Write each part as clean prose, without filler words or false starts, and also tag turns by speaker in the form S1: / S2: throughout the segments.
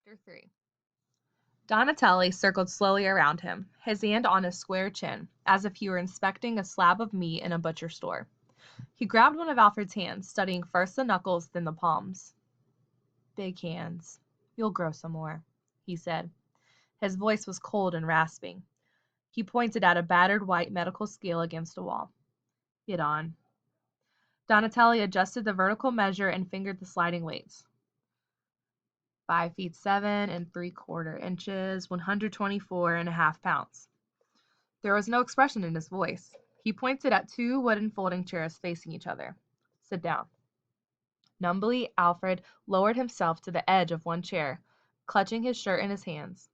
S1: Chapter 3. Donatelli circled slowly around him, his hand on his square chin, as if he were inspecting a slab of meat in a butcher store. He grabbed one of Alfred's hands, studying first the knuckles, then the palms. "Big hands. You'll grow some more," he said. His voice was cold and rasping. He pointed at a battered white medical scale against a wall. "Get on." Donatelli adjusted the vertical measure and fingered the sliding weights. 5 feet 7 3/4 inches, 124.5 pounds. There was no expression in his voice. He pointed at two wooden folding chairs facing each other. "Sit down." Numbly, Alfred lowered himself to the edge of one chair, clutching his shirt in his hands.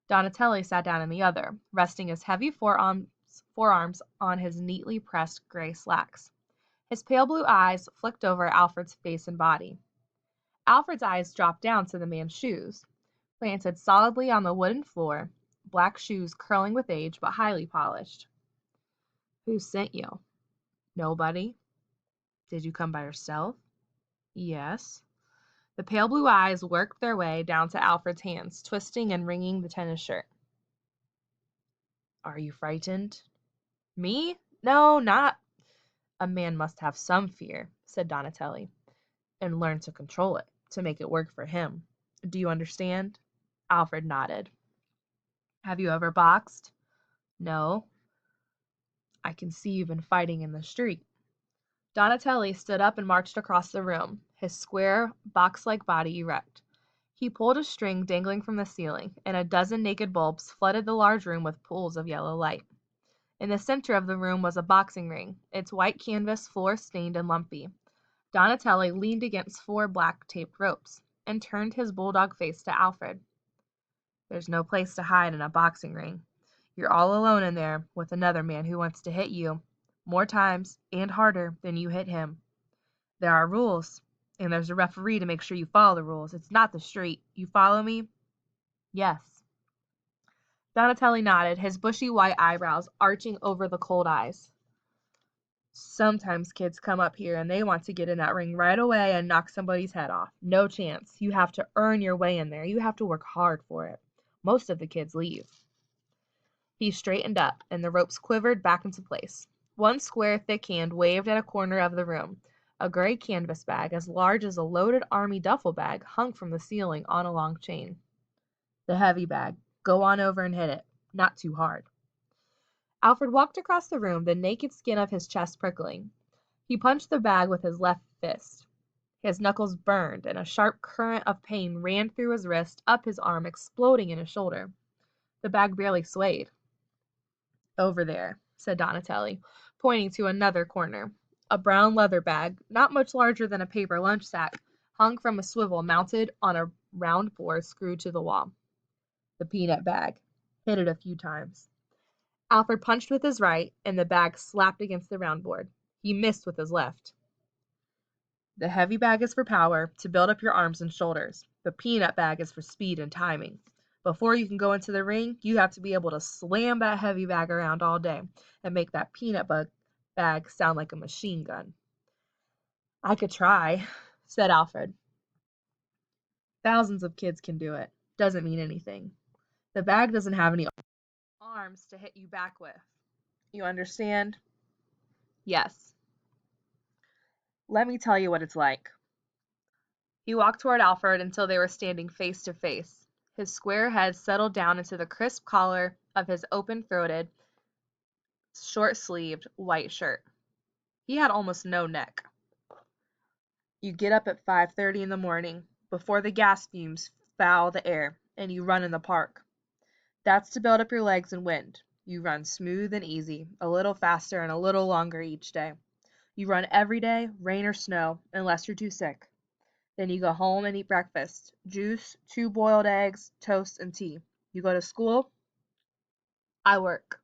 S1: Donatelli sat down in the other, resting his heavy forearms on his neatly pressed gray slacks. His pale blue eyes flicked over Alfred's face and body. Alfred's eyes dropped down to the man's shoes, planted solidly on the wooden floor, black shoes curling with age but highly polished. "Who sent you?" "Nobody." "Did you come by yourself?" "Yes." The pale blue eyes worked their way down to Alfred's hands, twisting and wringing the tennis shirt. "Are you frightened?" "Me? No, not." "A man must have some fear," said Donatelli, "and learn to control it, to make it work for him. Do you understand?" Alfred nodded. "Have you ever boxed?" "No." "I can see you've been fighting in the street." Donatelli stood up and marched across the room, his square, box-like body erect. He pulled a string dangling from the ceiling, and a dozen naked bulbs flooded the large room with pools of yellow light. In the center of the room was a boxing ring, its white canvas floor stained and lumpy. Donatelli leaned against 4 black taped ropes, and turned his bulldog face to Alfred. "There's no place to hide in a boxing ring. You're all alone in there, with another man who wants to hit you, more times and harder than you hit him. There are rules, and there's a referee to make sure you follow the rules. It's not the street. You follow me?" "Yes." Donatelli nodded, his bushy white eyebrows arching over the cold eyes. "Sometimes kids come up here and they want to get in that ring right away and knock somebody's head off. No chance. You have to earn your way in there. You have to work hard for it. Most of the kids leave." He straightened up, and the ropes quivered back into place. One square, thick hand waved at a corner of the room. A gray canvas bag, as large as a loaded army duffel bag, hung from the ceiling on a long chain. "The heavy bag. Go on over and hit it. Not too hard." Alfred walked across the room, the naked skin of his chest prickling. He punched the bag with his left fist. His knuckles burned, and a sharp current of pain ran through his wrist, up his arm, exploding in his shoulder. The bag barely swayed. "Over there," said Donatelli, pointing to another corner. A brown leather bag, not much larger than a paper lunch sack, hung from a swivel mounted on a round board screwed to the wall. "The peanut bag. Hit it a few times." Alfred punched with his right, and the bag slapped against the round board. He missed with his left. "The heavy bag is for power, to build up your arms and shoulders. The peanut bag is for speed and timing. Before you can go into the ring, you have to be able to slam that heavy bag around all day and make that bag sound like a machine gun." "I could try," said Alfred. "Thousands of kids can do it. Doesn't mean anything. The bag doesn't have any arms to hit you back with. You understand?" "Yes." "Let me tell you what it's like." He walked toward Alfred until they were standing face to face. His square head settled down into the crisp collar of his open-throated, short-sleeved white shirt. He had almost no neck. "You get up at 5:30 in the morning, before the gas fumes foul the air, and you run in the park. That's to build up your legs and wind. You run smooth and easy, a little faster and a little longer each day. You run every day, rain or snow, unless you're too sick. Then you go home and eat breakfast, juice, 2 boiled eggs, toast, and tea. You go to school?" "I work."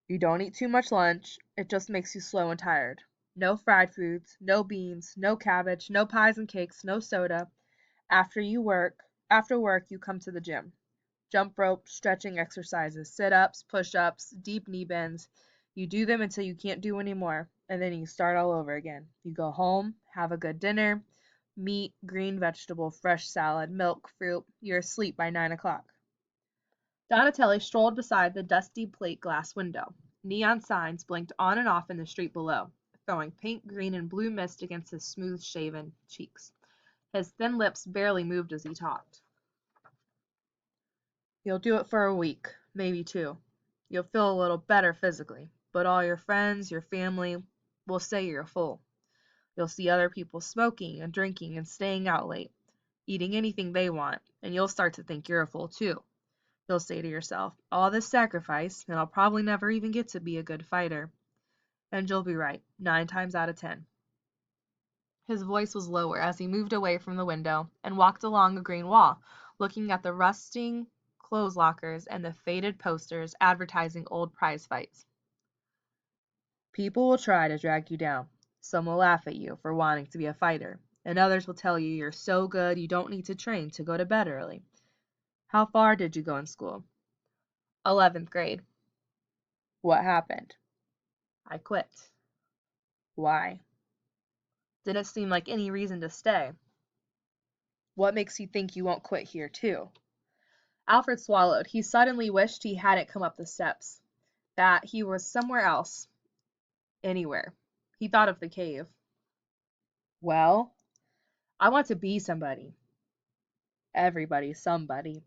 S1: "You don't eat too much lunch. It just makes you slow and tired. No fried foods, no beans, no cabbage, no pies and cakes, no soda. After work, you come to the gym. Jump rope, stretching exercises, sit-ups, push-ups, deep knee bends. You do them until you can't do any more, and then you start all over again. You go home, have a good dinner, Meat, green vegetable, fresh salad, milk, fruit. You're asleep by 9 o'clock. Donatelli strolled beside the dusty plate glass window. Neon signs blinked on and off in the street below, throwing pink, green, and blue mist against his smooth-shaven cheeks. His thin lips barely moved as he talked. You'll do it for a week, maybe two. You'll feel a little better physically, but all your friends, your family, will say you're a fool. You'll see other people smoking and drinking and staying out late, eating anything they want, and you'll start to think you're a fool too. You'll say to yourself, all this sacrifice, and I'll probably never even get to be a good fighter. And you'll be right, 9 times out of 10. His voice was lower as he moved away from the window and walked along a green wall, looking at the rusting clothes lockers and the faded posters advertising old prize fights. People will try to drag you down. Some will laugh at you for wanting to be a fighter, and others will tell you you're so good you don't need to train to go to bed early. How far did you go in school? 11th grade. What happened? I quit. Why? Didn't seem like any reason to stay. What makes you think you won't quit here, too? Alfred swallowed. He suddenly wished he hadn't come up the steps, that he was somewhere else, anywhere. He thought of the cave. Well, I want to be somebody. Everybody, somebody.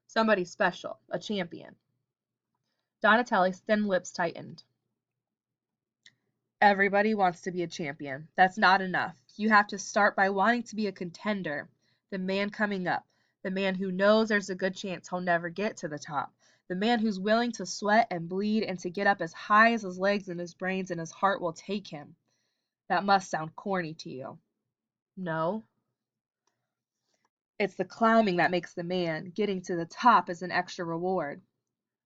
S1: Somebody special, a champion. Donatelli's thin lips tightened. Everybody wants to be a champion. That's not enough. You have to start by wanting to be a contender, the man coming up, the man who knows there's a good chance he'll never get to the top, the man who's willing to sweat and bleed and to get up as high as his legs and his brains and his heart will take him. That must sound corny to you. No. It's the climbing that makes the man. Getting to the top is an extra reward.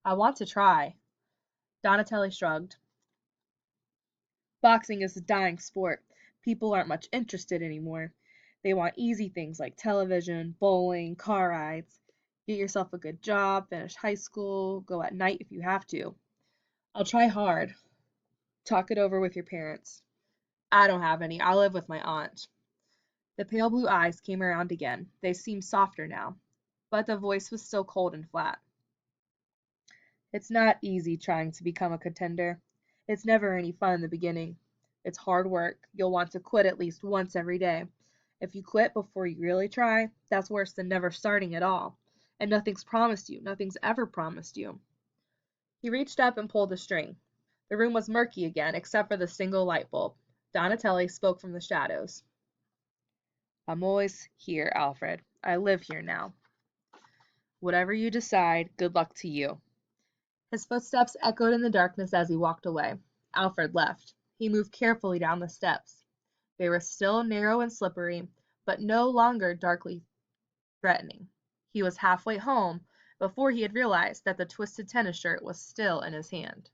S1: I want to try. Donatelli shrugged. Boxing is a dying sport. People aren't much interested anymore. They want easy things like television, bowling, car rides. Get yourself a good job, finish high school, go at night if you have to. I'll try hard. Talk it over with your parents. I don't have any. I live with my aunt. The pale blue eyes came around again. They seemed softer now, but the voice was still cold and flat. It's not easy trying to become a contender. It's never any fun in the beginning. It's hard work. You'll want to quit at least once every day. If you quit before you really try, that's worse than never starting at all. And nothing's promised you. Nothing's ever promised you. He reached up and pulled the string. The room was murky again, except for the single light bulb. Donatelli spoke from the shadows. I'm always here, Alfred. I live here now. Whatever you decide, good luck to you. His footsteps echoed in the darkness as he walked away. Alfred left. He moved carefully down the steps. They were still narrow and slippery, but no longer darkly threatening. He was halfway home before he had realized that the twisted tennis shirt was still in his hand.